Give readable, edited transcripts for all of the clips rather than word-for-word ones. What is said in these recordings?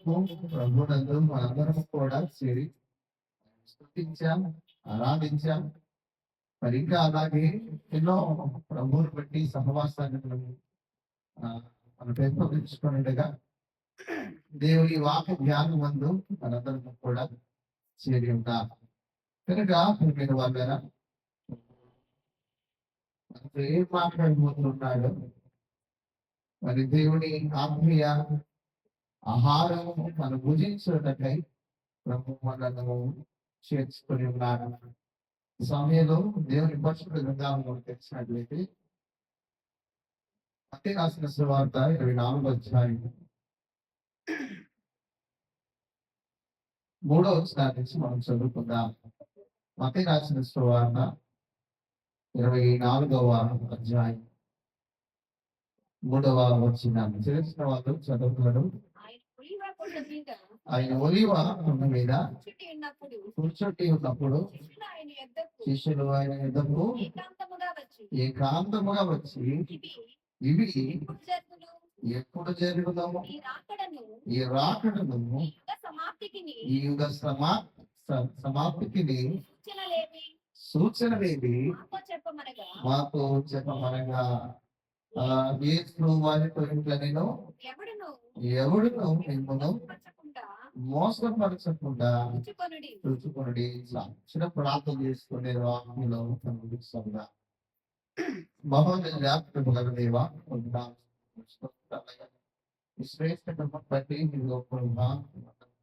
వరకు ప్రభునందు మనందరం కూడా చేరి స్తుతించాం, ఆరాధించాం. మరి ఇంకా అలాగే ఎన్నో ప్రభువుని బట్టి సహవాసాన్ని మనం పెంపొందించుకున్నట్టుగా దేవుని వాక్య జ్ఞానం మందు మనందరం కూడా చేరి ఉంటాం. కనుక మీరు వాళ్ళ మనతో ఏం మాట్లాడబోతున్నాడు, మరి దేవుని ఆత్మీయ ఆహారం మనం భుజించుటకై ప్రభు మనను చేర్చుకొని ఉన్నారు. సమయంలో దేవుని పరిశుద్ధ గ్రంథాలను తెచ్చినట్లయితే మత్తయి రాసిన సువార్త 24వ అధ్యాయం 3వ వచనం నుంచి మనం చదువుకుందాం. మత్తయి రాసిన సువార్త 24వ అధ్యాయం 3వ వచనం. తెలిసిన వాళ్ళు చదువుతారు. ఆయన ఒలీవ కొండ మీద కూర్చొని ఉన్నప్పుడు శిష్యులు ఆయన యొద్దకు ఏకాంతముగా వచ్చి ఇవి ఎప్పుడు జరుగును, ఈ రాకడను ఈ యుగ సమాప్తికి సూచనలేవి మాకు చెప్పమనగా యేసు వారితో ఇంట్లో నేను ఎవడును మిమ్మల్ని మోసపరచకుండా చూచుకొనుడి. చిన్న ప్రార్థన చేసుకునే వాక్యంలో కనిపిస్తుందా మహోన్నత దేవా శ్రేష్ఠతను బట్టి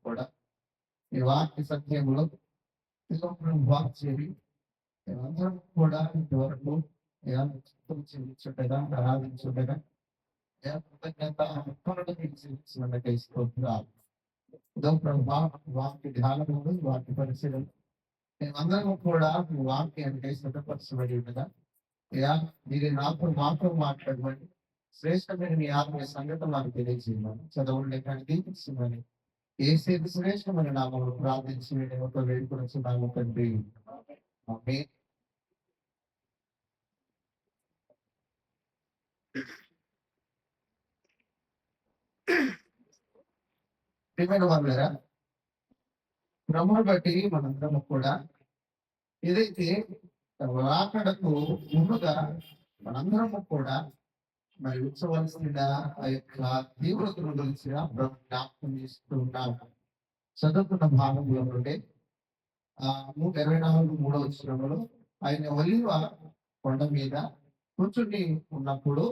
కూడా ఈ వాక్య సత్యంలో చేరి అందరం కూడా ఇంతవరకు చెల్లించుండగా ఆరాధించుండగా కృతజ్ఞత వాక్య ధ్యానములు వాక్య పరిశీలన మేమందరం కూడా వాక్యానికి సిద్ధపరచబడి ఉండగా మీరు నాతో మాట్లాడమని శ్రేష్టమైన మీ ఆత్మీయ సంగతి మాకు తెలియజేయమని చదవండి కానీ దీపిస్తున్నాను. ఏ సేపు శ్రేష్టమైన నామములు ప్రార్థించి ఒక వేడుకొనిచున్నాము తండ్రి. ఆమేన్. ప్రియమైన వాళ్ళారా, ప్రభువుని బట్టి మనందరము కూడా ఏదైతే రాకడకు ముందుగా మనందరము కూడా మరి ఉత్సవాల్సిన ఆ యొక్క తీవ్రతను గురించి జ్ఞాపకం చేస్తూ ఉన్నాం. చదువుకున్న భాగంలో నుండి 124 వచనంలో ఆయన ఒలీవ కొండ మీద కూర్చుని ఉన్నప్పుడు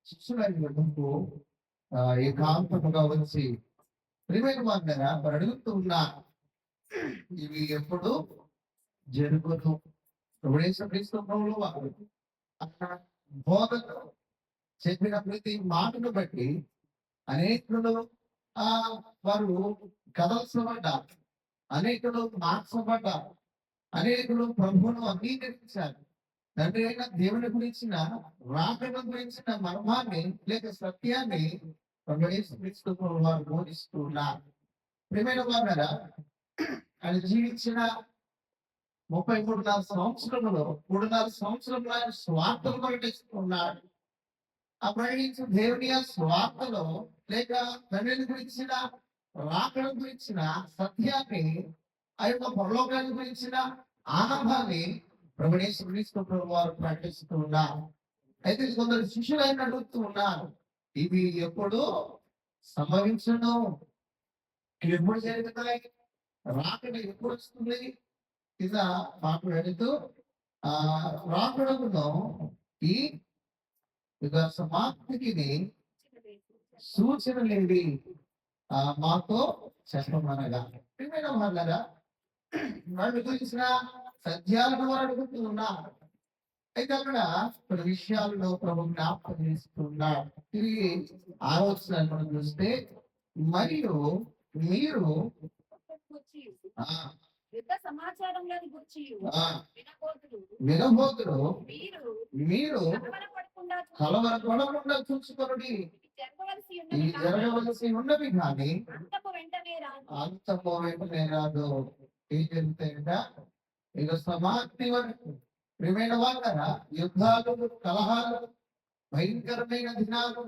శిష్యులైన యొద్దకు ఏకాంతముగా వచ్చి ప్రియమైన వారిని అడుగుతూ ఉన్నా, ఇవి ఎప్పుడు జరుగును? ప్రభువు వారు అక్కడ బోధకు చెప్పిన ప్రతి మాటను బట్టి అనేకులు వారు కదల్చబడ్డారు, అనేకులు మార్చబడ్డారు, అనేకులు ప్రభువును అంగీకరించారు. తండ్రి అయిన దేవుని గురించిన రాకడ గురించిన మర్మాన్ని లేక సత్యాన్ని వారు బోధిస్తూ ఉన్నారు. ప్రియమైన వారు ఆయన జీవించిన 33 సంవత్సరంలో 3.5 సంవత్సరంలో ఆయన స్వార్థను ప్రకటిస్తున్నాడు. ఆ ప్రకటించిన దేవుని స్వార్థలో లేక తండ్రిని గురించిన రాకడ గురించిన సత్యాన్ని, ఆ యొక్క పరలోకాన్ని గురించిన ఆనందాన్ని ప్రభువు వారు ప్రకటిస్తూ ఉన్నారు. అయితే కొందరు శిష్యులు ఆయన అడుగుతూ ఉన్నారు, ఇవి ఎప్పుడు సంభవించను? ఎప్పుడు జరుగుతాయి? రాకడ ఎప్పుడు వస్తుంది? ఇలా మాట్లాడుతూ రాకడను ఈ యుగ సమాప్తికి సూచనలేవి మాతో చెప్పమనగా. ప్రియమైన వాళ్ళరా, వాళ్ళు గురించిన సత్యాలను వారు అడుగుతూ ఉన్నారు. అయితే అక్కడ కొన్ని విషయాలను ప్రభు జ్ఞాపకం చేస్తున్నాడు. తిరిగి ఆలోచన మనం చూస్తే, మరియు మీరు వినబోతురు మీరు కలవరపడకుండా చూసుకొనుడి. ఇవి జరగవలసి ఉన్నవి కానీ అంతము వెంటనే రాదు. ఏం జరుగుతాయంట? ఇక సమాప్తి వరకు ప్రియమైన వాళ్ళ యుద్ధాలు, కలహాలు, భయంకరమైన దినాలు,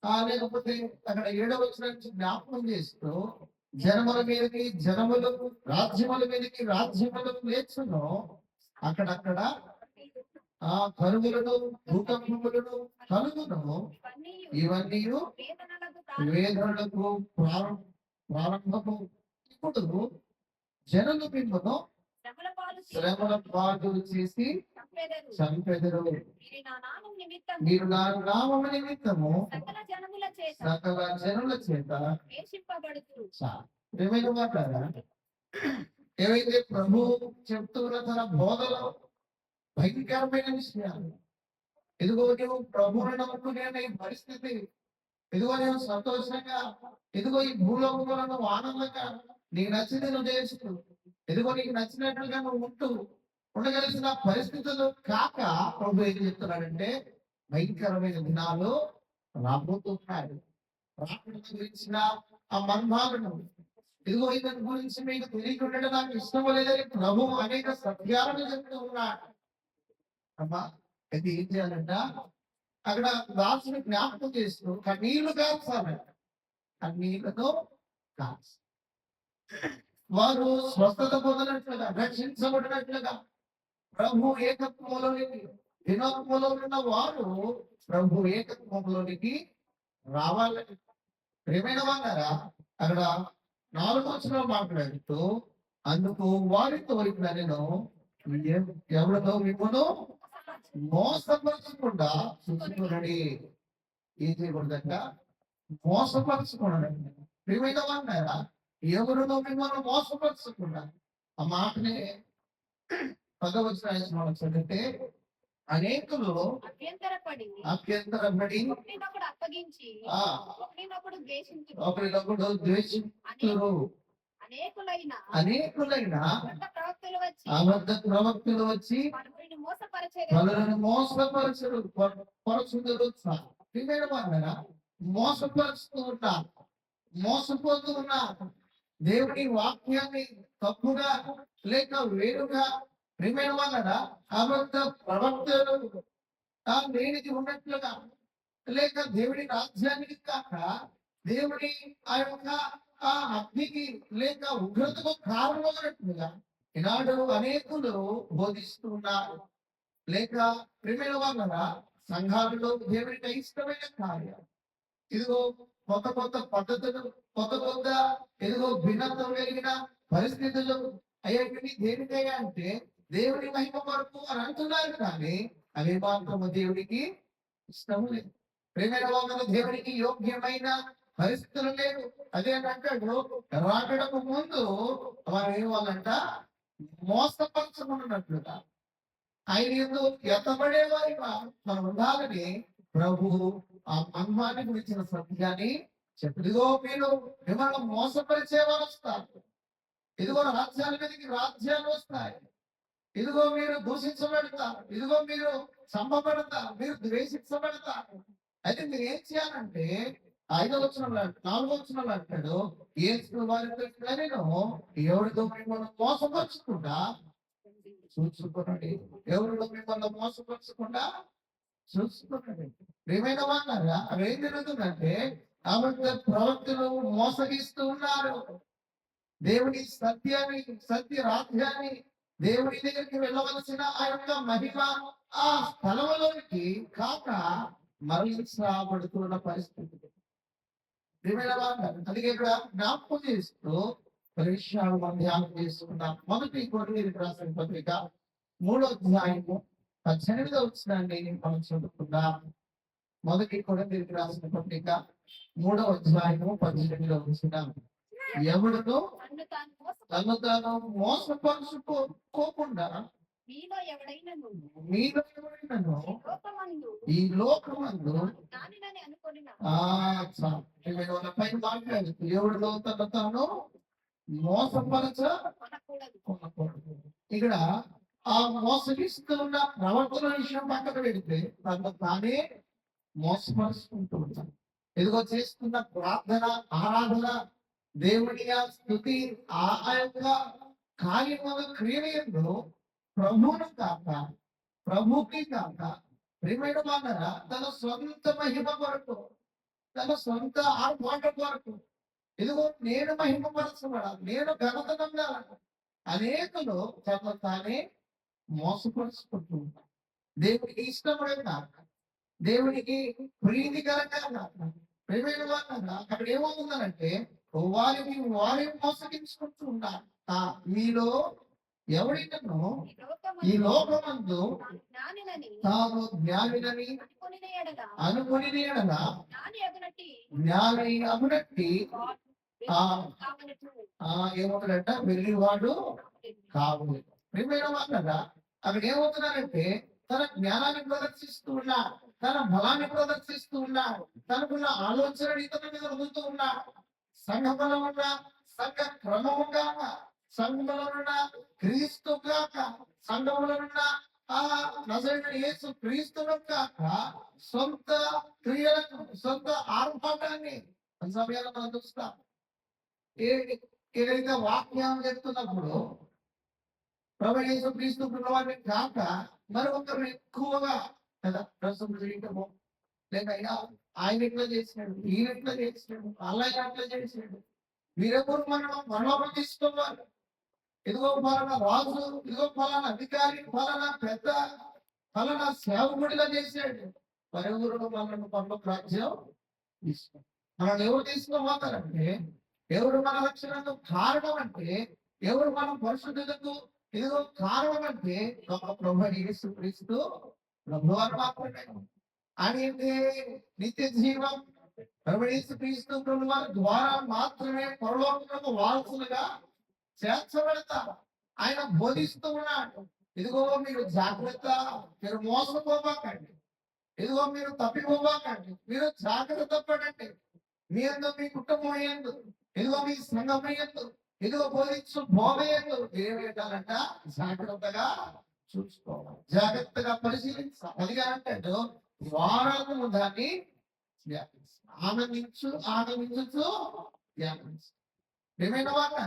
లేకపోతే అక్కడ 7వ వచనం నుంచి జ్ఞాపకం చేస్తూ జనముల మీదకి జనములు, రాజ్యముల మీదకి రాజ్యములు లేచును. అక్కడక్కడ కరువులను, భూకంపములను కలుగును. ఇవన్నీ వేదనలకు ప్రారంభము. ఇప్పుడు జనులు మిమ్మను శ్రమల పాలు చేసి చంపెదరు. మీరు నా నామము నిమిత్తము సకల జనుల చేత ఏమైనా మాట్లాడారా? ఏవైతే ప్రభు చెప్తున్న తన బోధలో భయంకరమైన విషయాలు, ఇదిగో నువ్వు ప్రభువుని నమ్ముకునే పరిస్థితి, ఇదిగో నేను సంతోషంగా, ఇదిగో ఈ భూలోకంలో నువ్వు ఆనందంగా నీకు నచ్చింది నువ్వు చేస్తూ, ఇదిగో నీకు నచ్చినట్లుగా నువ్వు ఉండగలిసిన పరిస్థితులు కాక ప్రభు ఏం చెప్తున్నాడంటే భయంకరమైన దినాలు రాబోతున్నాడు. రాకడ గురించిన ఆ మర్మాలను, ఇదిగో ఇతని గురించి మీకు తెలియకుండా నాకు ఇష్టం లేదని ప్రభు అనేక సత్యాలను చెప్తూ ఉన్నాడు. అమ్మా అయితే ఏం చేయాలంట? అక్కడ దాసుని జ్ఞాపకం చేస్తూ కన్నీళ్లు కాల్చాలంట. కన్నీళ్లతో కాల్చి వారు స్వస్థత పొందినట్లుగా, రక్షించబడినట్లుగా ప్రభు ఏకత్వంలోనికి, దినోత్వంలో ఉన్న వారు ప్రభు ఏకత్వంలోనికి రావాలని. ప్రియమైన వాళ్ళారా, అక్కడ 4వ వచనం మాట్లాడుతూ అందుకు వారితో నేను ఎవరితో మిమ్మల్ని మోసపరచకుండా చూసుకున్నాడు. ఏం చేయకూడదంట? మోసపరచుకున్నాడు. ప్రియమైన వాళ్ళారా, ఎవరిలో మిమ్మల్ని మోసపరచకుండా. ఆ మాటనే 10వ వచనం చదివితే అనేకులు అభ్యంతరపడి ఒకరినొకడు ద్వేషించురు. అనేకులైన అబద్ధ ప్రవక్తలు వచ్చి పలులను మోసపరుస్తూ ఉన్నారు, మోసపోతూ ఉన్నారు. దేవుని వాక్యాన్ని తప్పుగా లేక వేరుగా ప్రియమైన వాళ్ళ అబద్ధ ప్రవక్తలు దేనికి ఉన్నట్లుగా, లేక దేవుడి రాజ్యానికి కాక దేవుడి ఆ యొక్క ఆ అగ్నికి లేక ఉగ్రతకు కారణమైనట్లుగా ఈనాడు అనేకులు బోధిస్తూ ఉన్నారు. లేక ప్రియమైన వాళ్ళ సంఘాలలో దేవుడికి ఇష్టమైన కార్యాలు, ఇదిగో కొత్త కొత్త పద్ధతులు, కొత్త ఇదిగో భిన్నత్వం కలిగిన పరిస్థితులు అయ్యేటివి దేనికయ్యా అంటే దేవుని మహిమ కొరకు అని అంటున్నారు, కానీ అవి మాత్రము దేవుడికి ఇష్టం లేదు. ప్రేమైన వాళ్ళ దేవునికి యోగ్యమైన పరిస్థితులు లేవు. అదేంటంటాడు రాకడకు ముందు వారు ఏమోనంట మోసపరచమన్నట్లుగా ఆయన ఎందు ఎత్తబడే వారిగా మనం ఉండాలని ప్రభు ఆ మహిమాన్ని గురించిన సత్యాన్ని చెప్పిదిగో మీరు మిమ్మల్ని మోసపరిచే వారు వస్తారు, ఇదిగో రాజ్యాల మీదకి రాజ్యాలు వస్తాయి, ఇదిగో మీరు దూషించబడతారు, ఇదిగో మీరు చంపబడతారు, మీరు ద్వేషించబడతారు. అయితే మీరు ఏం చేయాలంటే 5వ వచనంలో 4వ వచనంలో అంటాడు ఏసు వారితో నేను ఎవరితో మిమ్మల్ని మోసపరచకుండా చూసుకోనండి, ఎవరిలో మిమ్మల్ని మోసపరచకుండా చూసుకోనండి. ప్రియమైన వాళ్ళారా, అవి ఏం జరుగుతుందంటే అబద్ధ ప్రవక్తలు మోసగిస్తూ ఉన్నారు. దేవుని సత్యాన్ని, సత్య రాజ్యాన్ని, దేవుని దగ్గరికి వెళ్ళవలసిన ఆ యొక్క మహిమ ఆ స్థలంలోనికి కాక మరలించబడుతున్న పరిస్థితి. అందుకే ఇక్కడ జ్ఞాపకం చేస్తూ విషయాలు మనం ధ్యానం చేసుకుందాం. మొదటి కొరింథీయులకు రాసిన పత్రిక 3వ అధ్యాయము 18వ వచనాన్ని మనం చదువుకుందాం. మొదటి కొరింథీయులకు రాసిన పత్రిక 3వ అధ్యాయము 18వ వచనం. ఎవడును తను తాను మోసపరుచుకోకుండా మీలో ఎవడైనను ఈ లోకమందు పైన మాట్లాడుతూ ఎవడిలో తను తాను మోసపరచకూడదు. ఇక్కడ ఆ మోసగిస్తూ ఉన్న ప్రవర్తన విషయం పక్కన పెడితే తను తానే మోసపరుచుకుంటూ ఉంటాను. ఇదిగో చేస్తున్న ప్రార్థన, ఆరాధన, దేవుని స్తుతి, ఆ యొక్క కార్యముల క్రియలు ప్రభువును కాక, ప్రభుకి కాక, ప్రియమైన వాళ్ళ తన సొంత మహిమ కొరకు, తన సొంత ఆర్భాటం వరకు. ఇదిగో నేను మహిమపరచబడాలి, నేను ఘనత పొందాలి. అనేకులు తమ తానే మోసపరుచుకుంటూ ఉంటారు. దేవునికి ఇష్టమైన, దేవునికి ప్రీతికరంగా ప్రేమైన వాళ్ళ అక్కడ ఏమవుతుందనంటే వారిని మోసగించుకుంటూ ఉన్నారు. మీలో ఎవరికను ఈ లోకమందు తాను జ్ఞానినని అనుకుని జ్ఞాని అగునట్టి ఏమవుతాడంట, వెళ్ళివాడు కావు. ప్రియమైన వాళ్ళ అక్కడ ఏమవుతున్నారంటే తన జ్ఞానాన్ని ప్రదర్శిస్తూ ఉన్నాడు, తన బలాన్ని ప్రదర్శిస్తూ ఉన్నాడు, తనకున్న ఆలోచన ఇతరుల మీద వదులుతూ ఉన్నాడు. సంఘ బలం ఉన్న, సంఘ క్రమము కాక, సంఘంలో ఉన్న క్రీస్తు కాక, సంఘంలో ఉన్న నజరేయుడైన యేసు క్రీస్తును కాక సొంత క్రియలను, సొంత ఆర్భాటాన్ని సమయాల్లో మనం చూస్తాం. ఏదైతే వాక్యం చెప్తున్నప్పుడు ప్రభు యేసు క్రీస్తు ప్రభువారిని కాక మరొకరు ఎక్కువగా కదా ప్రస్తుతం చేయటము, లేక ఆయన ఎట్లా చేసినాడు, ఈయన ఎట్లా చేసినాడు, అలా ఎట్లా చేసినాడు, మీరెవరు మనోపం తీసుకోవాలి. ఇదిగో ఫలానా రాజు, ఇదిగో ఫలానా అధికారి, ఫలానా పెద్ద, ఫలానా సేవకుడిగా చేశాడు. మరెవరు మనల్ని పనులకు రాజ్యం తీసుకో. మనల్ని ఎవరు తీసుకోబోతారంటే, ఎవరు మన రక్షణకు కారణం అంటే, ఎవరు మన పరిశుద్ధతకు ఇదిగో కారణం అంటే ఒక ప్రభు యేసు క్రీస్తు ప్రభువారు మాత్రమే. ఆయనకి నిత్య జీవం ప్రభు యేసు క్రీస్తు ప్రభువారి ద్వారా మాత్రమే పరలోకమునకు వారసులుగా చేర్చబడతారు. ఆయన బోధిస్తూ ఉన్నాడు, ఇదిగో మీరు జాగ్రత్త, మీరు మోసపోబాకండి, ఇదిగో మీరు తప్పిపోబాకండి, మీరు జాగ్రత్త పడండి. మీ అందు, మీ కుటుంబం ఏందు, ఇదిగో మీ సంఘం ఏందు, ఇదిగో బోధించు బోధయందు ఏమేటాలంట జాగ్రత్తగా చూసుకోవాలి, జాగ్రత్తగా పరిశీలించాలి. అదిగా అంటే వారము దాన్ని ఆనందించు ధ్యానించు. ఏమైనా వాళ్ళ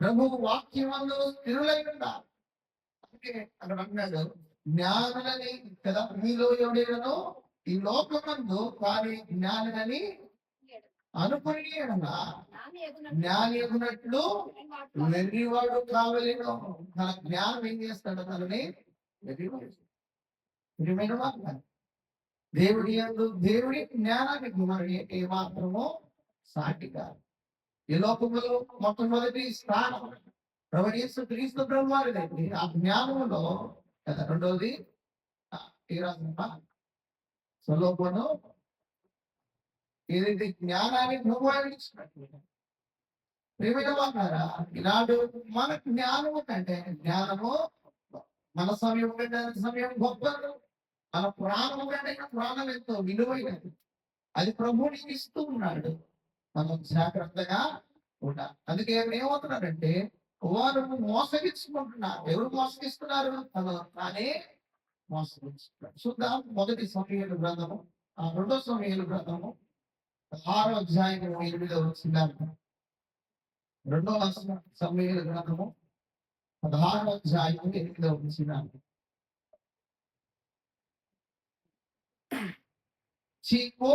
ప్రభు వాక్యమందు స్థిరులై ఉండాలి. అందుకే అక్కడ అన్నాడు, జ్ఞానులని కదా మీలో ఎవడేనో ఈ లోకమందు వారి జ్ఞానులని అనుకుని జ్ఞాని ఎగునట్లు వెర్రివాడు కావలేను. తన జ్ఞానం ఏం చేస్తాడు, తనని దేవుడి జ్ఞానానికి మరి ఏమాత్రమో సాటి కాదు. ఈ లోకములో మొట్టమొదటి స్థానం ప్రభు యేసు క్రీస్తు ప్రభువారిదండి. ఆ జ్ఞానంలో కదా రెండోది సొలొమోను ఏదైతే జ్ఞానాన్ని అనుభవించినట్లు ప్రేమిడమన్నారా, ఈనాడు మన జ్ఞానము కంటే జ్ఞానము మన సమయం కంటే సమయం గొప్పది, మన ప్రాణము కంటే ప్రాణం ఎంతో విలువైనది. అది ప్రభువు నీకు ఇస్తూ ఉన్నాడు, మనం జాగ్రత్తగా ఉండాలి. అందుకే ఏమవుతున్నారంటే వారు మోసగించుకుంటున్నారు. ఎవరు మోసగిస్తున్నారు? తానే మోసగించుకుంటారు. చూద్దాం మొదటి సమయాలు గ్రంథము, రెండో సమయాలు గ్రంథము 6వ అధ్యాయం 8వ వచనం. రెండో సమయాల గ్రంథము 16వ అధ్యాయం 8వ వచనం. చీకో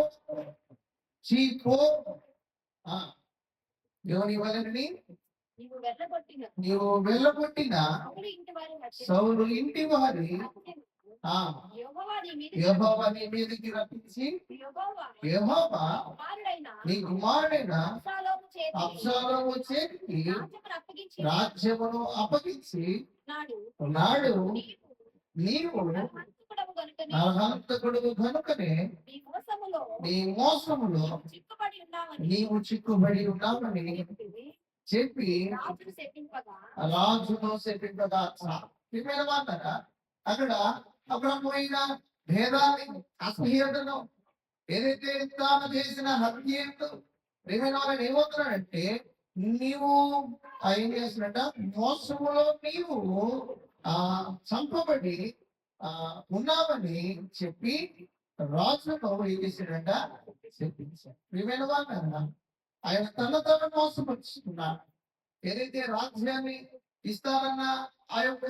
ఎవరి వలని నీవు వెళ్ళగొట్టిన సౌలు ఇంటి వారి యెహోవా నీ మీదకి రప్పించి యెహోవా నీ కుమారుడైన అబ్షాలోము చేతికి రాజ్యమును అప్పగించి నాడు నీవు నరహంతకుడు కనుకనే నీ మోసములో నీవు చిక్కుబడి ఉన్నావని చెప్పి రాజును శపింపగా. అక్కడ అబ్రహ్మైన భేదాన్ని, అసహ్యతను, ఏదైతే తాను చేసిన హత్యతో ప్రేమైన వాళ్ళని ఏమవుతున్నాడంటే, నీవు ఏం చేసినట్ట మోసములో నీవు చంపబడి ఉన్నామని చెప్పి రాజును ఏం చేశాడంట చెప్పించాడు. ప్రియమైన వాళ్ళ ఆయన తను మోసపరుచుకున్నాడు. ఏదైతే రాజ్యాన్ని ఇస్తారన్న ఆ యొక్క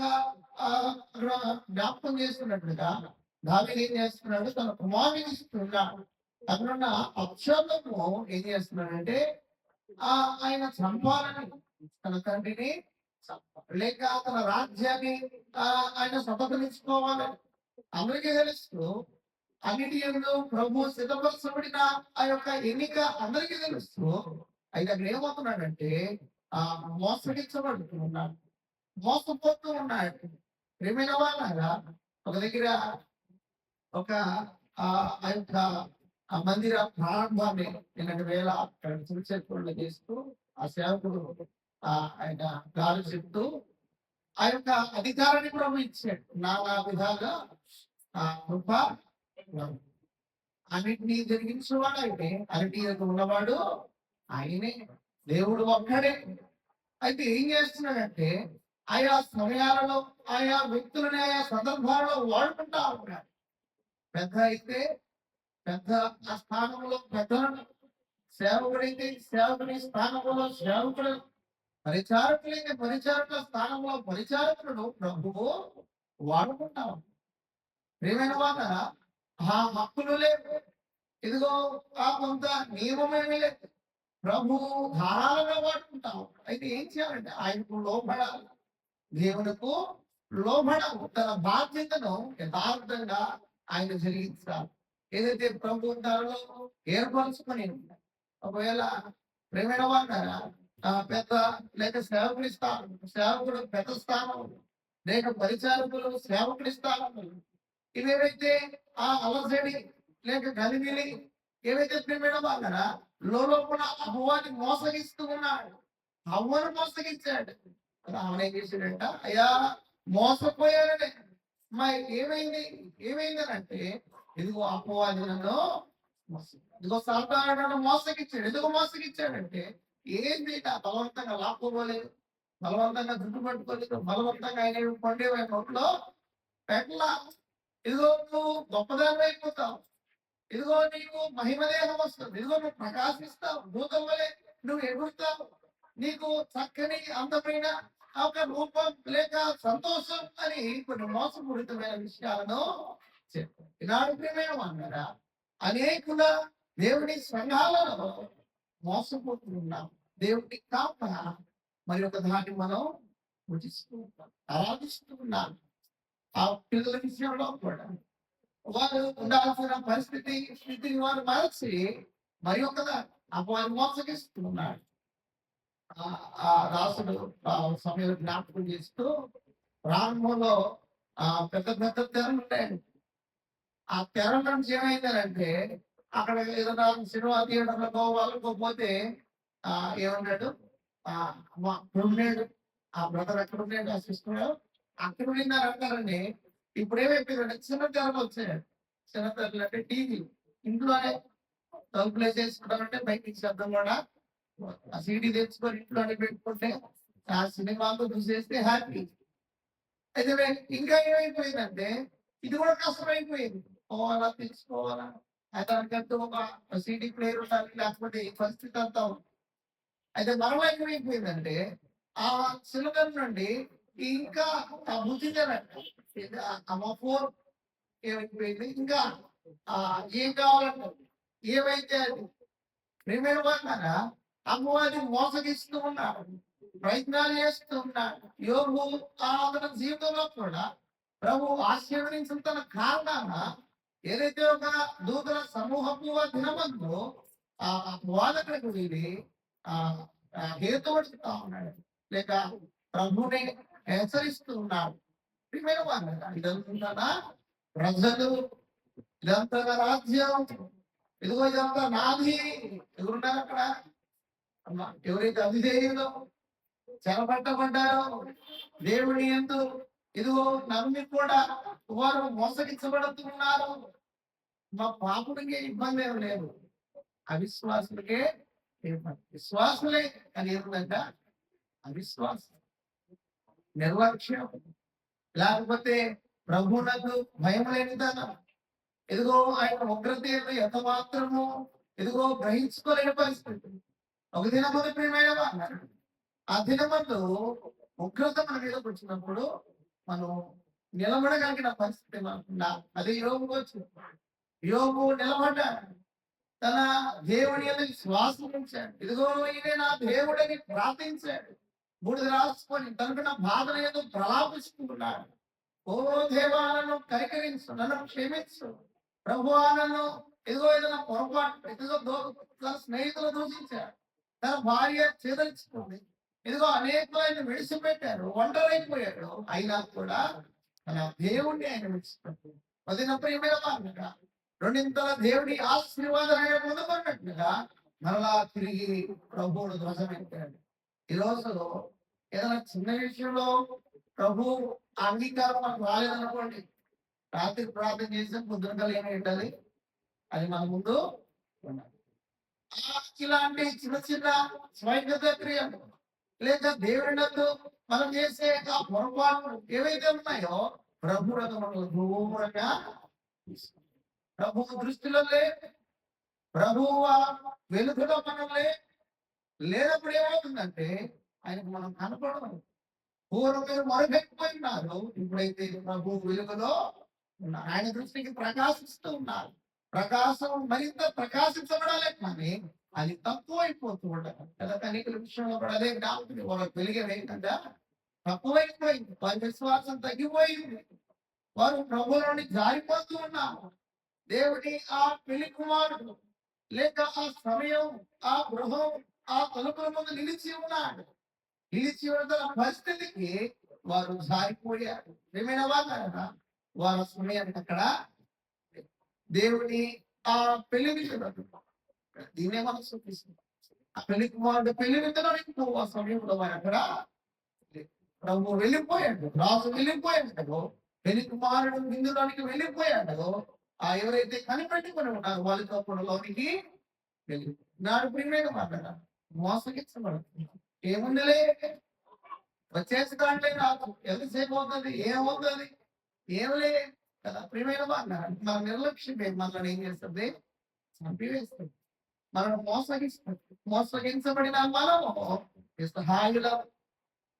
జ్ఞాపకం చేస్తున్నట్లుగా దావీదు ఏం చేస్తున్నాడు, తన కుమారుని ఇస్తున్నాడు. అక్కడున్న అబ్షాలోము ఏం చేస్తున్నాడంటే ఆయన చంపాలని తన తండ్రిని లేక తన రాజ్యాన్ని ఆయన స్వతంత్రించుకోవాలి. అందరికీ తెలుసు అన్నిటి యందు ప్రభు సిద్ధపరచబడిన ఆ యొక్క ఎన్నిక అందరికీ తెలుసు. అయితే అక్కడ ఏమవుతున్నాడంటే ఆ మోసగించబడుతున్నాడు, మోసపోతూ ఉన్నాడు. ప్రేమైన వాళ్ళగా ఒక దగ్గర ఒక ఆ యొక్క ఆ మందిర ప్రారంభాన్ని నిన్నటి వేళ అక్కడ చూసేకుండా చేస్తూ ఆ సేవకుడు ఆయన గాలి చెప్తూ ఆ యొక్క అధికారాన్ని ప్రభు ఇచ్చాడు. నానా విధాలుగా ఆ కృప అన్నిటినీ జరిగించేవాడు అయితే అన్నిటి ఉన్నవాడు ఆయనే, దేవుడు ఒక్కడే. అయితే ఏం చేస్తున్నాడంటే ఆయా సమయాలలో ఆయా వ్యక్తులని ఆయా సందర్భాలలో వాడుకుంటా ఉన్నాడు. పెద్ద అయితే పెద్ద ఆ స్థానంలో పెద్దలను, సేవకుడైతే సేవకుని స్థానంలో సేవకుడు, పరిచారకులైతే పరిచారకుల స్థానంలో పరిచారకులను ప్రభువు వాడుకుంటాం. ప్రియమైన వాళ్ళ ఆ హక్కులు లేవు, ఇదిగో ఆ కొంత నియమమేమి లేదు, ప్రభు ధారాళంగా వాడుకుంటాం. అయితే ఏం చేయాలంటే ఆయనకు లోబడాలి, దేవునకు లోబడాలి, తన బాధ్యతను యథార్థంగా ఆయన జరిగించాలి. ఏదైతే ప్రభు ధరలో ఏర్పరచుకొని ఒకవేళ ప్రేమైన వాళ్ళ పెద్ద లేక సేవకుడి స్థానం, సేవకుడు పెద్ద స్థానం, లేక పరిచారకులు సేవకుడి స్థానం, ఇవేవైతే ఆ అలసడి లేక గలిబిలి ఏవైతే ప్రేమైన వాళ్ళ లోపల అవ్వాన్ని మోసగిస్తూ ఉన్నాడు, అవ్వను మోసగించాడు. ఆమె ఏం చేశాడంట, అయ్యా మోసపోయాడనే మరి ఏమైంది, ఏమైందని అంటే ఇదిగో అపవాది నన్ను ఇదిగో సాతానుడు నన్ను మోసగిచ్చాడు. ఎందుకు మోసగిచ్చాడంటే ఏంది బలవంతంగా లాక్కోలేదు, బలవంతంగా జుట్టు పట్టుకోలేదు, బలవంతంగా ఆయన పండే నోట్లో పెట్టలా. ఇదిగో నువ్వు గొప్పదాన్ని అయిపోతావు, ఇదిగో నీకు మహిమదేహం వస్తుంది, ఇదిగో నువ్వు ప్రకాశిస్తావు, భూతం వలె నువ్వు ఎగురుతావు, నీకు చక్కని అందమైన ఒక రూపం లేక సంతోషం అని కొన్ని మోసపూరితమైన విషయాలను చెప్పారు. ఈనాడు ప్రియమైన అన్నారా అనేకుల దేవుని సంఘాలలో మోసపోతూ ఉన్నాం. దేవుడిని కాక మరి ఒక దాన్ని మనం పూజిస్తూ ఉన్నాం, ఆరాధిస్తూ ఉన్నాం. ఆ పిల్లల విషయంలో కూడా వారు ఉండాల్సిన స్థితిని వారు మార్చి మరి ఒకదా అపవాది మోసగిస్తున్నాడు. ఆ రాసుడు ఆ సమయంలో జ్ఞాపకం చేస్తూ ప్రారంభంలో పెద్ద పెద్ద తెరలు ఉంటాయండి. ఆ తెర నుంచి ఏమైందంటే అక్కడ ఏదైనా సినిమా థియేటర్లో పోవాలనుకో పోతే ఏమన్నాడు ఉన్నాడు ఆ బ్రదర్ ఎక్కడ ఉన్నాడు, ఆ సిస్టర్ అక్కడ విన్నారు అంటారండి. ఇప్పుడు ఏమైపోయిందంటే చిన్న తెరలు వచ్చాయి. చిన్న తెరలు అంటే టీవీ ఇంట్లోనే తలుపులు వేసేసుకుంటారంటే బయటికి శబ్దం కూడా ఆ సీడీ తెచ్చుకొని ఇంట్లోనే పెట్టుకుంటే ఆ సినిమాతో చూసేస్తే హ్యాపీ. అయితే ఇంకా ఏమైపోయిందంటే ఇది కూడా కష్టమైపోయింది, పోవాలా తెలుసుకోవాలా, దానికంటూ ఒక సీడీ ప్లేయర్ ఉండాలి, లేకపోతే ఈ పరిస్థితి అంతా. అయితే మరలా ఏమైపోయిందంటే ఆ సినిమా నుండి ఇంకా ఆ బుద్ధించారంట ఫోన్ ఏమైపోయింది, ఇంకా ఏం కావాలంటే ఏమైతే అది ప్రేమైన వాళ్ళారా అమ్మవారిని మోసగిస్తూ ఉన్నారు, ప్రయత్నాలు చేస్తూ ఉన్నారు. యోగు తన జీవితంలో కూడా ప్రభు ఆశీర్వదించిన తన కారణాన ఏదైతే ఒక దూతల సమూహపు దినమందు ఆ బోధకుడికి వీరి హేతుపడుతూ ఉన్నాడు, లేక ప్రభుని హెచ్చరిస్తూ ఉన్నాడు. ప్రియమైన వాళ్ళ ఇదంతా ప్రజలు, ఇదంతా రాజ్యం, ఇదిగో ఇదంతా నాది. ఎవరున్నారు అక్కడ? ఎవరైతే అవిధేయులో చెరపట్టబడ్డారో దేవుని యందు ఇదిగో నమ్మి కూడా వారు మోసగించబడుతున్నారు. మా పాపుడికి ఇబ్బంది ఏమి లేదు, అవిశ్వాసులకే ఇబ్బంది. విశ్వాసులే అని ఏంటంట అవిశ్వాసం, నిర్లక్ష్యం, లేకపోతే ప్రభువునకు భయం లేనిదనం, ఇదిగో ఆయన ఉగ్రత ఎంత మాత్రము ఇదిగో గ్రహించుకోలేని పరిస్థితి. ఒక దినమందు ప్రియమైన అన్నారు, ఆ దినమందు ఉగ్రత మన మీదకి వచ్చినప్పుడు మనం నిలబడగలిగిన పరిస్థితి మనకుండా. అది యోగు వచ్చింది, యోగు నిలబడ్డాడు. తన దేవుని యందు విశ్వాసం ఉంచాడు. ఇదిగో ఈయనే నా దేవుడని ప్రార్థించాడు. బూడిద రాసుకొని తనకున్న బాధను ఏదో ప్రలాపించుకుంటున్నాడు. ఓ దేవా, నన్ను కనికరించు, నన్ను క్షమించు ప్రభువా, నన్ను ఇదిగో ఏదైనా పొరపాటు ఇదిగో తన స్నేహితులు దూషించాడు, తన భార్య చేదరించుకుంది, ఇదిగో అనేకులు ఆయన విడిచిపెట్టారు, ఒంటరైపోయాడు. అయినా కూడా తన దేవుణ్ణి ఆయన విడిచిపెట్టాడు. పదిన ప్రియమైన వారుగా రెండింతల దేవుడి ఆశీర్వాదం ఆయన పొందుకున్నట్లుగా మరలా తిరిగి ప్రభువుడు ధ్వజమెత్తాడు. ఈ రోజు ఏదైనా చిన్న విషయంలో ప్రభు అంగీకారం మనకు రాలేదనుకోండి, రాత్రి ప్రార్థన చేసి పొద్దున కలిగి ఉండాలి, అది మన ముందు ఉండాలి. ఇలాంటి చిన్న చిన్న స్వైగత క్రియలు లేక దేవుడినందు మనం చేసే ఆ పొరపాటు ఏవైతే ఉన్నాయో ప్రభువులకు మనం దూరంగా ప్రభు దృష్టిలో ప్రభువు వెలుగులో మనం లేనప్పుడు ఏమవుతుందంటే ఆయనకు మనం కనపడము. పూర్వం మీరు మరుగెక్కిపోయినారు, ఇప్పుడైతే ప్రభు వెలుగులో ఉన్నారు, ఆయన దృష్టికి ప్రకాశిస్తూ ఉన్నారు. ప్రకాశం మరింత ప్రకాశించబడాలి, కానీ అది తక్కువైపోతూ ఉండదు కదా. కనికల విషయంలో కూడా అదే జ్ఞాపకం, వాళ్ళకి వెలిగే వేయకుండా తక్కువైపోయింది, వారి విశ్వాసం తగ్గిపోయింది, వారు ప్రభువులోని జారిపోతూ ఉన్నారు. దేవుడి ఆ పెళ్లి కుమారుడు లేక ఆ సమయం ఆ గృహం ఆ తలుపుల ముందు నిలిచి ఉన్నాడు. నిలిచి ఉన్న పరిస్థితికి వారు జారిపోయారు. ఏమైనా వాళ్ళ వారి సమయానికి అక్కడ దేవుని ఆ పెళ్లి విషయం దీన్నే మనం చూపిస్తుంది. ఆ పెళ్లి కుమారుడు పెళ్లి విందులో ఆ సమయంలో వారు అక్కడ ప్రభు వెళ్ళిపోయాడు, రాజు వెళ్ళిపోయాడు, పెళ్లి కుమారుడు విందులోనికి వెళ్ళిపోయాడు. ఆ ఎవరైతే కనిపెట్టుకుని ఉన్నారు వాళ్ళతో కూడా లోనికి వెళ్ళి నాడు ప్రియమైన మాట మోసగించబడుతుంది. ఏముందిలే వచ్చేసి దాంట్లో రాదు, ఎంతసేపు అవుతుంది, ఏమవుతుంది, ఏమలే కదా. ప్రియమైన మాట మన నిర్లక్ష్యమే మనల్ని ఏం చేస్తుంది, చంపివేస్తుంది, మనం మోసగిస్తుంది. మోసగించబడిన మనము హాయిలో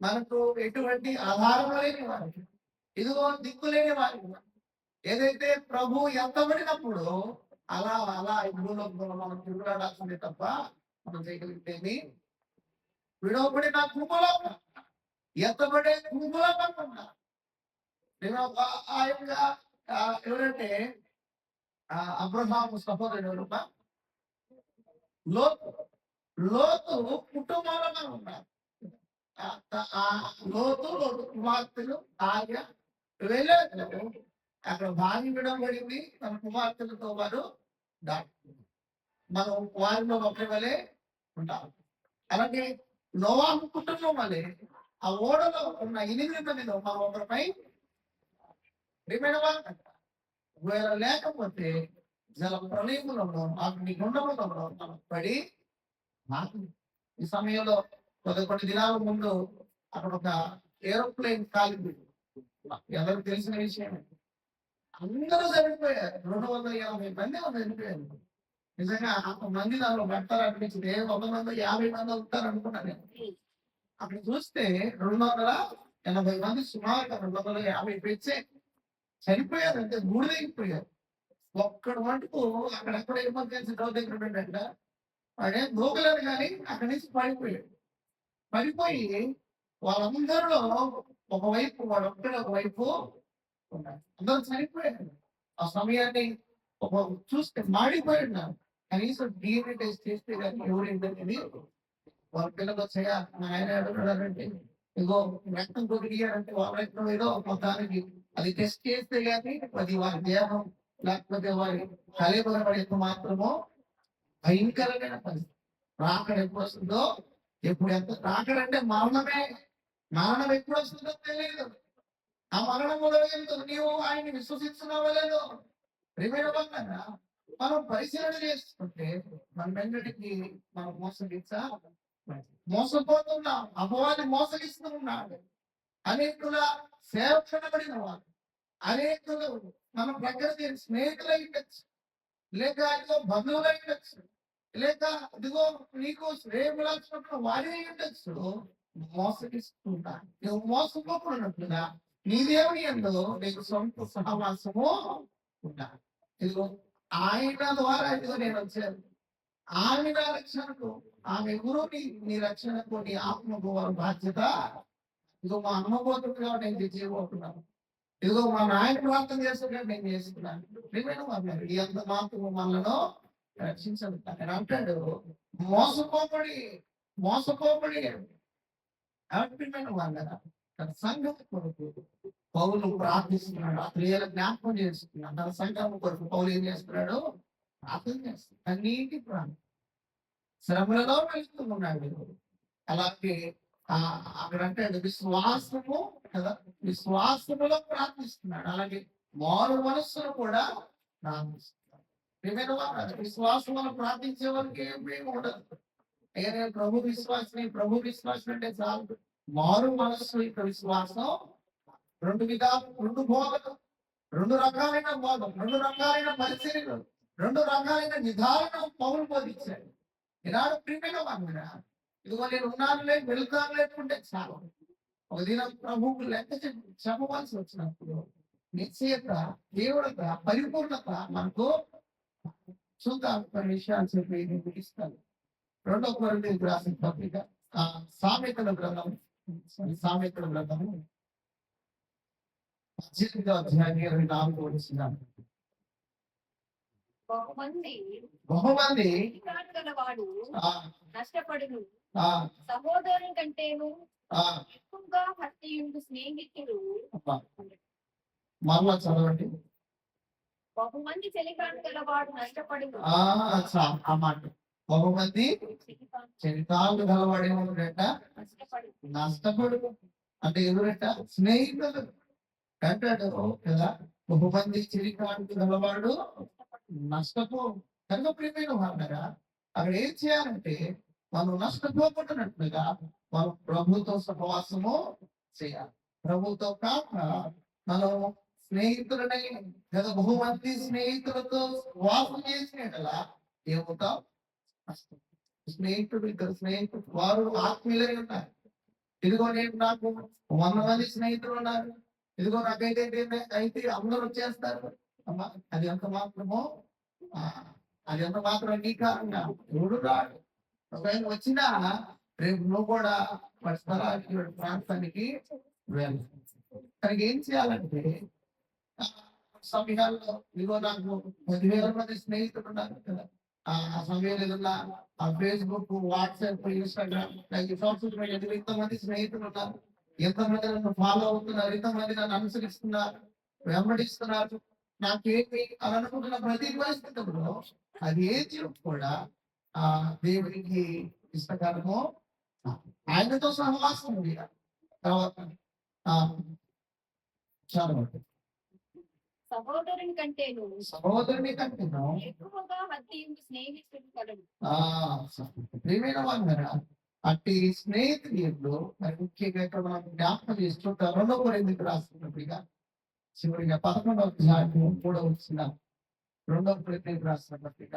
మనకు ఎటువంటి ఆధారం లేని వారికి, ఇదిగో దిక్కు లేని వారికి, ఏదైతే ప్రభు ఎంతబడినప్పుడు అలా అలా భూలో మనం తిరుగులాడాల్సిందే తప్ప మనం చేయగలిగితేమి విడవబడిన గుంపులో ఎంతబడే గుంపులో కాకుండా నేను ఆ యొక్క ఎవరంటే అబ్రహాము సహోదరుడు లోతు లోతు కుటుంబంలో ఉన్నారు. లోతు కుమార్తెలు భార్య వెళ్ళారు, అక్కడ భార్య విడవబడింది, తన కుమార్తెలతో వారు దాటుతుంది. మనం వారిలో ఒకరి వలె ఉంటాం. అలాగే నోవాహు కుటుంబం వలె ఆ ఓడలో ఉన్న 8 మందిలో మనం ఒకరిపై ఒకవేళ లేకపోతే జల ప్రళయములలో అగ్ని గుండములలో మనం పడి ఈ సమయంలో కొన్ని దినాల ముందు అక్కడ ఒక ఏరోప్లేన్ కాలింది, ఎవరికి తెలిసిన విషయం. అందరూ చనిపోయారు, 250 మంది చనిపోయారు. నిజంగా అంతమంది దానిలో పెడతారు అనిపించింది. 100 మంది 50 మంది ఉంటారు అనుకున్నాను నేను. అక్కడ చూస్తే 280 మంది, సుమారుగా 250 పెంచే చనిపోయారు, అంటే బూడిదైపోయారు. ఒక్కడు మటుకు అక్కడెక్కడ ఎమర్జెన్సీ డోర్ దగ్గర పెట్టంట, వాడేం దూకలేదు కానీ అక్కడి నుంచి పడిపోయాడు. పడిపోయి వాళ్ళందరిలో ఒకవైపు వాడు ఒక్కడే ఒకవైపు ఉన్నారు, అందరూ చనిపోయారు. ఆ సమయాన్ని ఒక చూస్తే మాడిపోయాడు. కనీసం DNA టెస్ట్ చేస్తే కానీ ఎవరేంటనేది వాళ్ళ పిల్లలు వచ్చాయా, ఆయన అడుగున్నాడంటే ఇగో రక్తం కొద్దిగారంటే వాళ్ళ రక్తం ఏదో మొత్తానికి అది టెస్ట్ చేస్తే కానీ అది వారి దేహం లేకపోతే వారి కలబడబడేందుకు మాత్రమో భయంకరమైన పరిస్థితి. రాకడ ఎప్పుడు వస్తుందో, ఎప్పుడు ఎంత రాకడంటే మరణమే, మరణం ఎప్పుడు వస్తుందో తెలియదు. ఆ మరణం మొదలైందో నీవు ఆయన్ని విశ్వసిస్తున్నావో లేదో. ప్రియమైన మనం పరిశీలన చేసుకుంటే మనం ఎన్నటికి మనం మోసపోతున్నాం, అపవాది మోసగిస్తూ ఉన్నాడు. అనేకుల సేవకనబడిన వారు, అనేకులు మన ప్రకృతి స్నేహితులై ఉండొచ్చు, లేక ఇదిగో బంధువులై ఉండొచ్చు, లేక ఇదిగో నీకు శ్రేయములాల్సిన వారి ఉండొచ్చు. మోసగిస్తున్నా నువ్వు మోసపోకున్నట్లుగా నీ దేవుని యందు నీకు సొంత సహవాసము ఉండాలి. ఇదిగో ఆయన ద్వారా ఇదిగో నేను వచ్చాను, ఆమె నా రక్షణకు, ఆమె ఎవరో నీ రక్షణకు, నీ ఆత్మకు వారి బాధ్యత. ఇదిగో మా అమ్మ పోతుంది కాబట్టి నేను చేయబోతున్నాను. ఇదిగో మా నాయన ప్రార్థన చేస్తున్నాడు, నేను చేస్తున్నాను. ప్రియమైన వారు, ఈ అంత మాత్రం మనలో రక్షించదు. ఆయన అంటాడు, మోసపోబడి మోసపోబడి ప్రియమైన వాళ్ళ తన సంఘం కొరకు పౌలు ప్రార్థిస్తున్నాడు. ఆ క్రియలు జ్ఞాపకం చేస్తున్నాడు. తన సంఘం కొరకు పౌలు ఏం చేస్తున్నాడు? ప్రార్థన చేస్తున్నాడు. అన్నింటి ప్రాణం శ్రమలలో వెళ్తున్నాడు. అలాగే అక్కడ అంటే విశ్వాసము కదా, విశ్వాసములో ప్రార్థిస్తున్నాడు. అలాగే మారు మనస్సును కూడా ప్రార్థిస్తున్నాడు. విశ్వాసములో ప్రార్థించే వారికి ఏమీ ఉండదు. నేను ప్రభు విశ్వాసం అంటే చాలు. మారు మనస్సు యొక్క విశ్వాసం రెండు విధాలు, రెండు బోధలు, రెండు రకాలైన బోధం, రెండు రకాలైన పరిచర్యలు, రెండు రకాలైన విధాలను పౌలు బోధించాడు. ఈనాడు ప్రియమైన వారు, ఇదిగో నేను ఉన్నానులే, వెళ్తాను లేకుంటే చాలు. ఒక దినం ప్రభువుకు లెక్క చెప్పవలసి వచ్చినప్పుడు నిశ్చయత, దేవుడత, పరిపూర్ణత మనకు చూద్దాం. కొన్ని విషయాలు చెప్పి నేను ముగిస్తాను. 2 కొరింథీయులకు రాసిన పత్రిక సామెతల గ్రంథం 18వ అధ్యాయం 24వ వచనం. బహుమంది నష్టపడును, సహోదరుని కంటేను ఎక్కువగా హత్యయుండు స్నేహితుడు. మరలా చదవండి. బహుమంది చెలికాడు గలవాడు నష్టపడును. ఆ మాట, బహుమంది చెలికాళ్ళు గలవాడేమోట నష్టపడు అంటే ఎవరట? స్నేహితులు అంటాడు కదా. బహుమంది చెలికాళ్ళు గలవాడు నష్టపో. కనుక ప్రియమైన వాళ్ళరా, అక్కడ ఏం చేయాలంటే మనం నష్టపోకుండానట్లుగా మనం ప్రభుతో సహవాసము చేయాలి. ప్రభుతో కాక మనం స్నేహితులని కదా, బహుమంది స్నేహితులతో వాసం చేసినట్లా ఏమవుతాం? స్నేహితుడు, ఇద్దరు స్నేహితుడు, వారు ఆత్మీయులై ఉన్నారు. ఇదిగో నేను నాకు 100 మంది స్నేహితులు ఉన్నారు. ఇదిగో నాకైతే అయితే అందరూ వచ్చేస్తారు. అమ్మా, అది ఎంత మాత్రమో అది ఎంత మాత్రం అంగీకారంగా ఎవడు రాడు. ఒకవేళ వచ్చినా రేపు నువ్వు కూడా వాడి స్థలానికి, వాడి ప్రాంతానికి వెళ్ళాలి. తనకి ఏం చేయాలంటే సమయాల్లో ఇదిగో నాకు 10,000 మంది స్నేహితులు ఉన్నారు కదా. ఆ సమయంలో ఏదన్నా Facebook, WhatsApp, Instagram, social media, ఇంతమంది స్నేహితులు ఉన్నారు, ఎంతమంది నన్ను ఫాలో అవుతున్నారు, ఎంతమంది నన్ను అనుసరిస్తున్నారు, వెంబడిస్తున్నారు, నాకేమి అని అనుకుంటున్న ప్రతి పరిస్థితుల్లో అది ఏది కూడా దేవునికి ఇష్టకరమో ఆయనతో సహవాసం తర్వాత చాలా సహోదరుని కంటేను ఎక్కువగా హత్యయుండు స్నేహితుడు కలడు. ప్రియమైన వాళ్ళరా, అట్టి స్నేహితులు మరి ముఖ్యంగా ఇక్కడ మనం జ్ఞాపకం చేస్తుంటారు. 2 కొరింథీయులకు రాస్తున్నట్టుగా చివరిగా 11వ అధ్యాయం 3వ వచనం. 2 కొరింథీయులకు రాసిన పత్రిక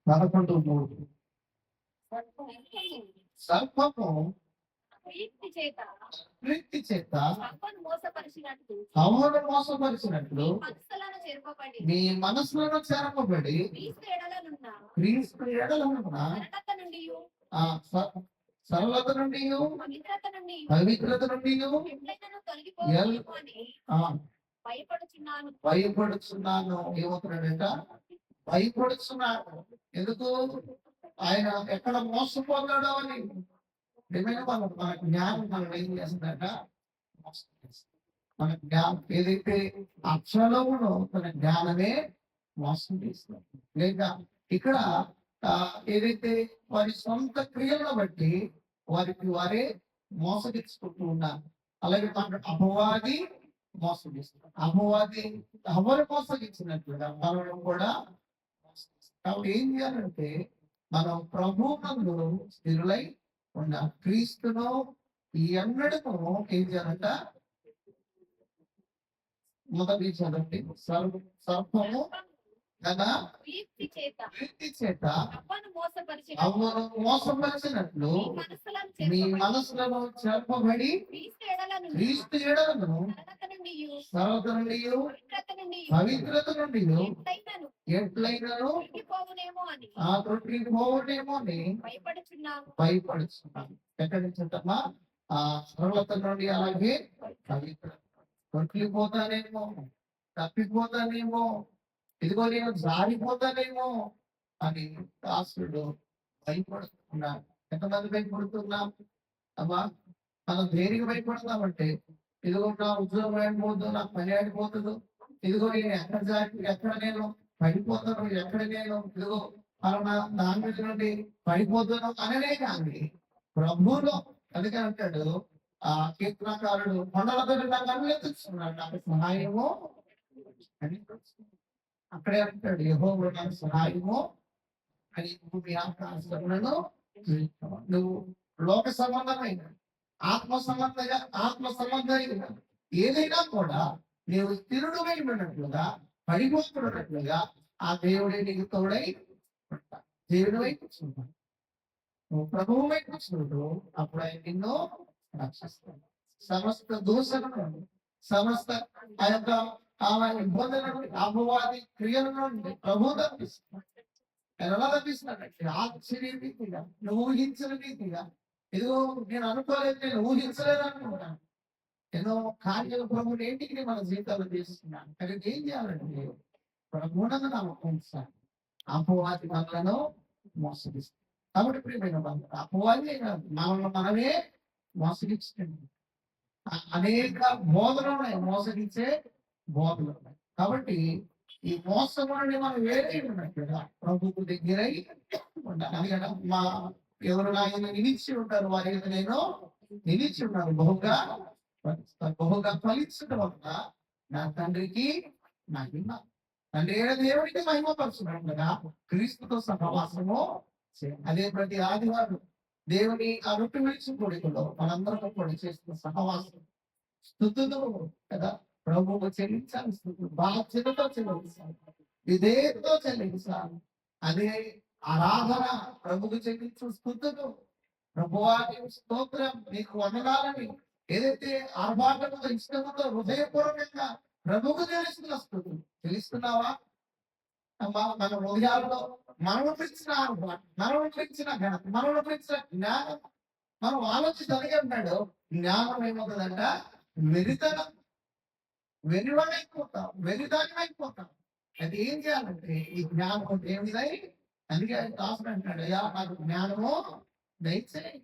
11:3. సర్పము ప్రీతి చేత హవ్వను మోసపరిచినట్లు మీ మనసులను చెరపబడి క్రీస్తు ఎడలనున్న సరళత నుండి, పవిత్రత నుండి భయపడుచున్నాను. ఏమవుతున్నాడంట? భయపడుచున్నాడు. ఎందుకు? ఆయన ఎక్కడ మోసపోతాడో అని. మన జ్ఞానం మనం ఏం చేస్తుందట? మన జ్ఞానం ఏదైతే అక్షరమునో తన జ్ఞానమే మోసం చేస్తుంది. లేక ఇక్కడ ఏదైతే వారి సొంత క్రియలను బట్టి వారే మోసగించుకుంటూ ఉన్నారు. అలాగే అపవాది మోసగిస్తున్నారు. అపవాది ఎవరు మోసగించినట్లుగా మనం కూడా. కాబట్టి ఏం చేయాలంటే మనం ప్రభువునందు స్థిరులై ఉన్న క్రీస్తును ఎన్నడూ ఏం చేయాలంట? మొదటి చదవండి. సర్పము తన కీర్తి చేత కీర్తి చేత అవ్వను మోసపరిచిన అవ్వను మోసపరిచినట్లు మీ మీ మనసులను మనసులను చెరపబడి క్రీస్తు ఎడలను క్రీస్తు ఎడలను సరళత నుండి సర్వత నుండి పవిత్రత నుండి పవిత్రత నుండి ఎట్లయినను ఎట్లయినను తొలగిపోవునేమో అని ఆ తొట్టికి పోవటేమో అని భయపడుతున్నాను. ఎక్కడి నుంచి ఉంటమ్మా? ఆ సర్వత నుండి అలాగే పవిత్రత. తొట్టిపోతానేమో, తప్పిపోతానేమో, ఇదిగో నేను జారిపోతానేమో అని దాసుడు భయపడుతున్నాడు. ఎంతమంది భయపడుతున్నాం? అమ్మా, మనం దేనికి భయపడతామంటే, ఇదిగో నా ఉద్యోగం ఆడిపోతుందో, నా పని ఆడిపోతుందో, ఇదిగో నేను ఎక్కడ నేను పడిపోతాను, ఎక్కడ నేను ఇదిగో పలానా దాని మీద నుండి పడిపోతాను అననే కానీ ప్రభువులో. అందుకని అంటాడు ఆ కీర్తనకారుడు, కొండలతో నా కన్నులు ఎత్తుతున్నాడు, నాకు సహాయము అని. అక్కడే అంటాడు, యెహోవా నాకు సహాయము అని. భూమి ఆకాశములను నువ్వు లోక సంబంధమైన ఆత్మ సంబంధమైన ఏదైనా కూడా నీవు స్థిరుడు ఉన్నట్లుగా పడిపోతున్నట్లుగా ఆ దేవుడే నీకు తోడై ఉంటాడు. దేవుడి వైపు చూడాలి, నువ్వు ప్రభువు వైపు చూడు, అప్పుడు ఆయన నిన్ను రక్షిస్తాడు. సమస్త దోషలను, సమస్త ఆ యొక్క ఇబ్బందుల నుండి, అపవాది క్రియల నుండి ప్రభువు తప్పిస్తున్నాడు. ఆయన ఎలా తప్పిస్తున్నాడంటే ఆశ్చర్య రీతిగా, నువ్వు ఊహించిన రీతిగా. ఏదో నేను అనుకోలేదు, నేను ఊహించలేదు అనుకుంటాను. ఎన్నో కార్యాలు ప్రభుని ఏంటికి మన జీవితాలు చేస్తున్నాను. కానీ ఏం చేయాలంటే ప్రభువునందు నమ్మకం సార్. అపవాది మనలను మోసగిస్తుంది. కాబట్టి ప్రియమైన అపవాది మనమే మోసగిస్తుంది. అనేక బోధనలు ఉన్నాయి, మోసగించే బోధనలు ఉన్నాయి. కాబట్టి ఈ మోసములని మనం వేరే ఉన్నట్టుగా ప్రభువు దగ్గరై ఉండాలి. అందుకని మా ఎవరు ఆయన నిలిచి ఉంటారు, వారి నేను నిలిచి ఉన్నాను, బహుగా ఫలించడం వల్ల నా తండ్రికి మహిమ. తండ్రి దేవుడికి మహిమపరచుకుండగా క్రీస్తుతో సహవాసము. అదే ప్రతి ఆదివారం దేవుని ఆ రొట్టె విడిచి కొడుకులో మనందరం కూడా చేస్తున్న సహవాసం స్తుతులు కదా. ప్రభువు చెల్లించాలి, స్థుతులు బాధ్యతతో చెల్లించాలి, విధేయతతో చెల్లించాలి. అదే ఆరాధన. ప్రభుకు చెల్లించు స్థుతులు. ప్రభువాని స్తోత్రం, నీకు వందనాలని ఏదైతే ఆర్భాటంతో ఇష్టంతో హృదయపూర్వకంగా ప్రభుకు తెలుస్తున్న స్థుతులు. తెలుస్తున్నావా అమ్మా? మన హృదయాల్లో మనము పెంచిన ఆర్భాటం, మనము పెంచిన ఘనత, మనము పెంచిన జ్ఞానం. మనం ఆలోచించి అడిగాడు, జ్ఞానం ఏమవుతుందంట? వెరితనం. వెరివాడైపోతాం, వెరిదానిమైపోతాం. అది ఏం చేయాలంటే ఈ జ్ఞానం దేవుడిదై. అందుకే ఆయన దాసుడు అంటాడు, అయ్యా నాకు జ్ఞానము దయచేయి,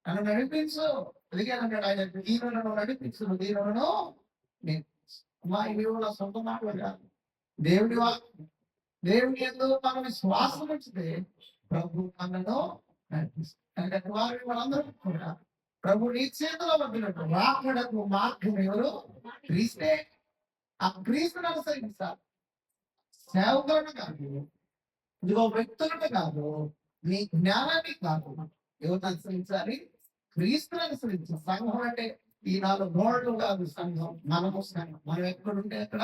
నన్ను నడిపించు. అందుకే అంటాడు ఆయన, దీనులను నడిపించు, దీనులను మా ఇవి నా సొంత మాటలు కాదు, దేవుడి దేవుడి ఎందుకు మనం శ్వాసం వచ్చితే ప్రభు మనను నడిపిస్తాడు. వారి మనందరం కూడా ప్రభు నీ చేతిలో వదిలినట్టు రాకడకు మార్గం ఎవరు? క్రీస్తే. ఆ క్రీస్తుని అనుసరించాలి. సేవకులను కాదు, ఇదిగో వ్యక్తులను కాదు, నీ జ్ఞానాన్ని కాదు, ఎవరిని అనుసరించాలి? క్రీస్తుని అనుసరించాలి. సంఘం అంటే ఈ 4 గోడలు కాదు సంఘం, మనము సంఘం. మనం ఎక్కడుంటే అక్కడ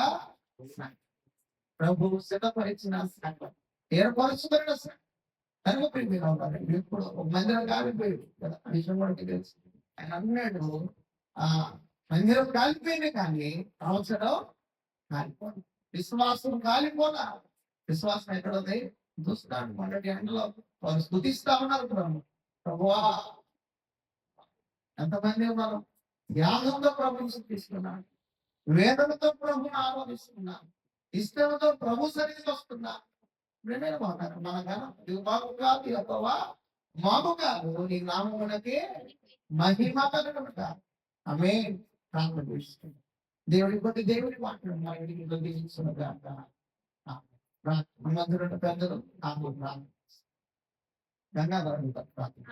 ప్రభువు సిద్ధపరిచిన సంఘం, ఏర్పరచుకున్న సంఘం. కనుక ప్రియమైన వారు, ఇప్పుడు ఒక మందిరం కాలిపోయాడు కదా, విషయం కూడా తెలుసు. ఆయన అన్నాడు, ఆ మందిరం కాలిపోయింది కానీ అవసరం కాలిపోదు. విశ్వాసం కాలిపోలా. విశ్వాసం ఎక్కడుంది? చూస్తాడు మొన్నటి ఎండలో వారు స్తుతిస్తా ఉన్నారు ప్రభువా. ఎంతమంది మనం త్యాగంతో ప్రభుని స్తుతిస్తున్నాడు, వేదనతో ప్రభుని ఆరాధిస్తున్నాం, ఇష్టంతో ప్రభు సన్నిధికి వస్తున్నాం. మన ఘనం ఇది మాకు కాదు, యెహోవా మాకు కాదు, నీ నామమునకే మహిమ కలుగును గాక. ఆమేన్. ప్రార్థన చేస్తున్నాం. దేవుడి మాట్లాడుతున్నాం గాక. మందిరంలో పెద్దలు నాకు ప్రార్థన ధన్యవాదాలు. ప్రార్థన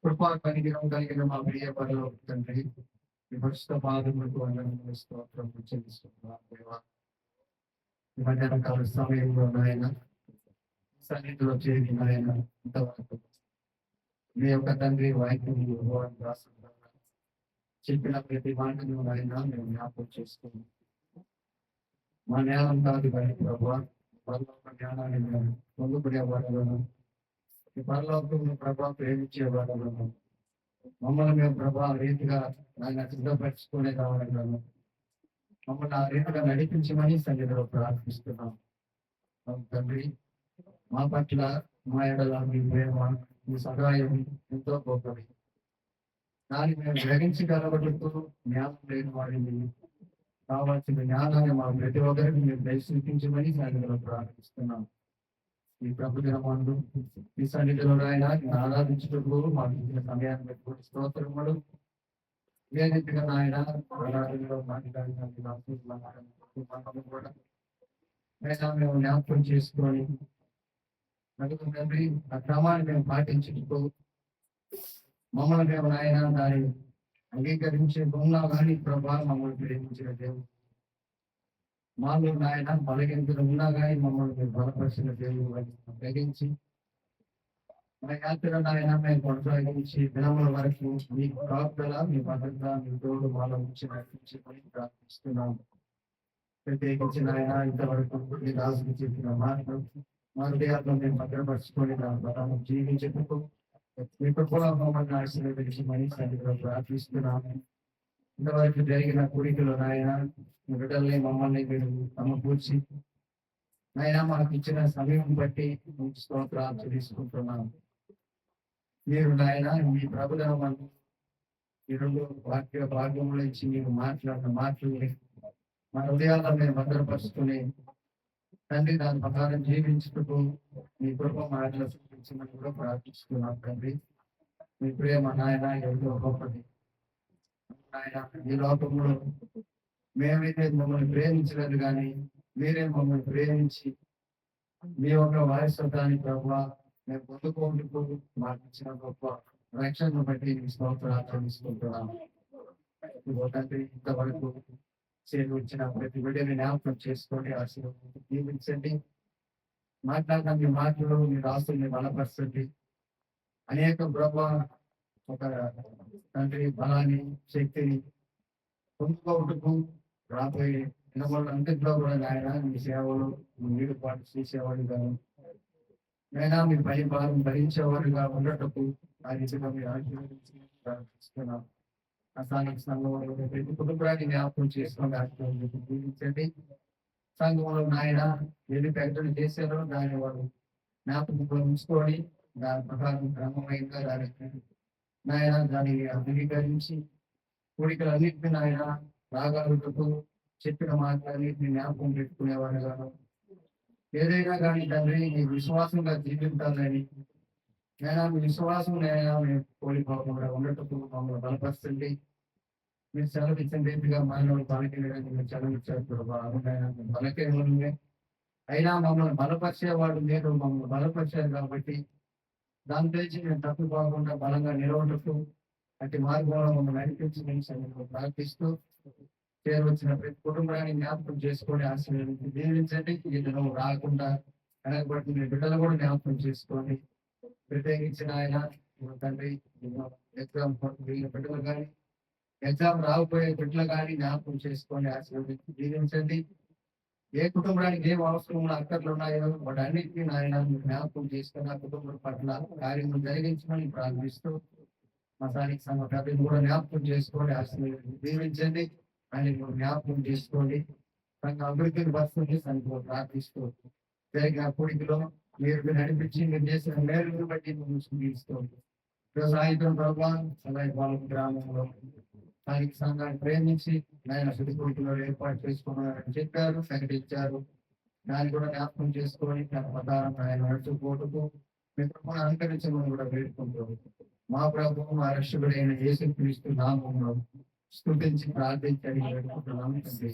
కృపా కనిగిరం కలిగిన మా ప్రియ పరలోక తండ్రి, విమర్శిత పాదములకు వందనములు స్తోత్రం చెల్లిస్తున్నాం దేవా. ఈ మధ్యాహ్నకాల సమయంలో నాయన సన్నిధిలో చేరిన ఆయన ఇంతవరకు మీ యొక్క తండ్రి వాక్యం రాస్తున్నారు చెప్పిన ప్రతి మాటను ఆయన మేము జ్ఞాపకం చేసుకున్నాం. మా జ్ఞానం కాదు కానీ ప్రభావ పరలోక జ్ఞానాన్ని మేము పొందుకునే వాళ్ళను, ఈ పరలోకంలో ప్రభావ ప్రేమించే వాళ్ళను, మమ్మల్ని మేము ప్రభావ రీతిగా ఆయన సిద్ధపరచుకునే కావాలను, మమ్మల్ని ఆ రీతిగా నడిపించమని సన్నిధిలో ప్రార్థిస్తున్నాం. అవును తండ్రి, మా పట్ల మా ఎడల మీ ప్రేమ, మీ సహాయం ఎంతో గొప్పది. దాన్ని మేము గ్రహించగలగటంతో జ్ఞానం లేని వాడిని కావాల్సిన జ్ఞానాన్ని మా ప్రతి ఒక్కరికి మీరు దర్శించమని సన్నిధిలో ప్రార్థిస్తున్నాం. ఈ ప్రభుత్వంలో ఈ సన్నిధిలో ఆయన ఆరాధించుటకు మాకు ఇచ్చిన సమయాన్ని పెట్టుకుని స్తోత్రములు. ఏ రీతిగా ఆయన ఆరాధనలో మాట్లాడిన కూడా అయినా మేము జ్ఞాపకం చేసుకొని తండ్రి ఆ క్రమాన్ని మేము పాటించుటూ మమ్మల్ని మేము ఆయన దాన్ని అంగీకరించే ఉన్నా కానీ ప్రభా మమ్మల్ని ప్రేమించిన దేవుడు, మాలో నాయన బలగింపులు ఉన్నా కానీ మమ్మల్ని మీరు బలపరిచిన దేవుడు అని గ్రహించి మా యాత్ర నాయన మేము కొనసాగించి దినముల వరకు మీ కాపుదల, మీ భద్రత, మీ తోడు మాలో ఉంచి నడిపించమని ప్రార్థిస్తున్నాము. ప్రత్యేకించిన ఆయన ఇంతవరకు మీ రాజుకి చెప్పిన మాటలు మా హృదయాల్లో మేము భద్రపరచుకొని దాని ప్రకారం జీవించేందుకు మీ కృపలో మమ్మల్ని ఆశీర్వదించమని సన్నిధిలో ప్రార్థిస్తున్నాము. ఇంతవరకు జరిగిన కోరికలు నాయన బిడ్డల్ని మమ్మల్ని మీరు సమకూర్చి నాయన మాకు ఇచ్చిన సమయం బట్టి స్తోత్రాలు తీసుకుంటున్నాము. మీరు నాయన మీ ప్రభుత్వం ఈ రెండు వాక్య భాగ్యములు ఇచ్చి మీరు మాట్లాడిన మాటల్ని మన హృదయాల్లో మేము భద్రపరుచుకుని తండ్రి దాని ప్రకారం జీవించుటకు మీ కృప మాటలు చూపించమని కూడా ప్రార్థిస్తున్నాం. తండ్రి మీ ప్రేమ నాయన ఎంతో గొప్పది నాయన. ఈ లోకంలో మేమైతే మమ్మల్ని ప్రేమించలేదు కానీ మీరే మమ్మల్ని ప్రేమించి మీ యొక్క వారసత్వాన్ని ప్రభావ మేము పొందుకోందుకు మాకు ఇచ్చిన గొప్ప రక్షణను బట్టి మీ స్తోత్రాలు చెల్లిస్తుంటున్నాము. తండ్రి ఇంతవరకు చేకూర్చిన ప్రతి బిడ్డని జ్ఞాపకం చేసుకొని ఆశీర్వాదం దీవించండి. మాట్లాడిన మీ మాటలు మీ రాసుల్ని బలపరచండి. అనేక ప్రభావ ఒక తండ్రి బలాన్ని, శక్తిని పొందుకోవటకు రాబోయే దినములంతట్లో కూడా ఆయన మీ సేవలు మీరు పాటు చేసేవాడుగా అయినా మీ పని భారం భరించేవాడుగా ఉండటకు ఆ రీతిగా మీరు ఆశీర్వదించి ప్రార్థిస్తున్నాం. స్థానిక సంఘంలో ప్రతి కుటుంబాన్ని జ్ఞాపకం చేసుకొని జీవించండి. సంఘంలో నాయన ఏది ప్రకటన చేశారో దాన్ని వారు జ్ఞాపకంలో ఉంచుకొని దాని ప్రకారం క్రమమైందా దానికి నాయన దాన్ని అంగీకరించి కోరికలన్నింటినీ నాయన రాగాలకు చెప్పిన మాటలన్నింటినీ జ్ఞాపకం పెట్టుకునేవాడుగా ఏదైనా కానీ తండ్రి మీ విశ్వాసంగా జీవించాలని నేను మీ విశ్వాసం నేను మేము కోల్పోకుండా ఉండటకు మమ్మల్ని బలపరచండి. మీరు సెలవిచ్చిన రీతిగా మానవులు బలకేయడానికి మీరు సెలవిచ్చారు. బలకేయమే అయినా మమ్మల్ని బలపరిచేవాడు మీరు మమ్మల్ని బలపరిచారు కాబట్టి దాని తెచ్చి మేము తప్పిపోకుండా బలంగా నిలవటకు అట్టి మార్గంలో మమ్మల్ని నడిపించి మేము ప్రార్థిస్తూ చేరవచ్చిన ప్రతి కుటుంబాన్ని జ్ఞాపకం చేసుకొని ఆశీర్వదించి దీవించండి. ఇతను రాకుండా వెనకబట్టి మీ బిడ్డలు కూడా జ్ఞాపకం చేసుకోండి. ప్రత్యేకించిన ఆయన తండ్రి ఎగ్జామ్ బిడ్డలు కానీ ఎగ్జామ్ రాకపోయే బిడ్డలు కానీ జ్ఞాపకం చేసుకొని ఆశీర్వదించి దీవించండి. ఏ కుటుంబానికి ఏం అవసరం అక్కర్లు ఉన్నాయో వాటి అన్నింటినీ ఆయన జ్ఞాపకం చేసుకుని ఆ కుటుంబం పట్ల కార్యములు జరిగించమని ప్రార్థిస్తూ మా స్థానిక సంఘ పెద్దలు కూడా జ్ఞాపకం చేసుకొని ఆశీర్వదించి దీవించండి అని జ్ఞాపకం చేసుకోండి. సంఘ అభివృద్ధిని వస్తుంది సంఘంలో ప్రార్థిస్తూ జరిగిన కోరికలో మీరు నడిపించి మీరు చేసిన మేలుని బట్టి ముగిస్తుంది. సాయంత్రం ప్రభావం సలహా గ్రామంలో స్థానిక సంఘాన్ని ప్రేమించి ఆయన సుడిపోటులో ఏర్పాటు చేసుకున్నారని చెప్పారు, ప్రకటించారు. దాన్ని కూడా జ్ఞాపకం చేసుకొని తన ప్రకారం ఆయన నడుచుకోవటకు మిత్రులను అనుకరించమని కూడా వేడుకుంటూ మా ప్రభువు మా రక్షకుడైన యేసుక్రీస్తు నామములో స్తుతించి ప్రార్థించని వేడుకుంటున్నాము తండ్రి.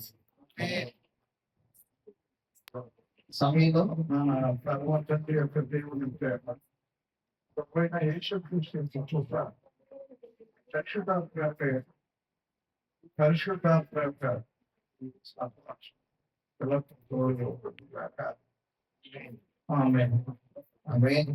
సమయంలో ప్రభు తండ్రి యొక్క దేవుని ప్రేమ ప్రభువైన యేసుక్రీస్తు కృప పరిశుద్ధాత్మ యొక్క ఆమేన్. ఆమేన్.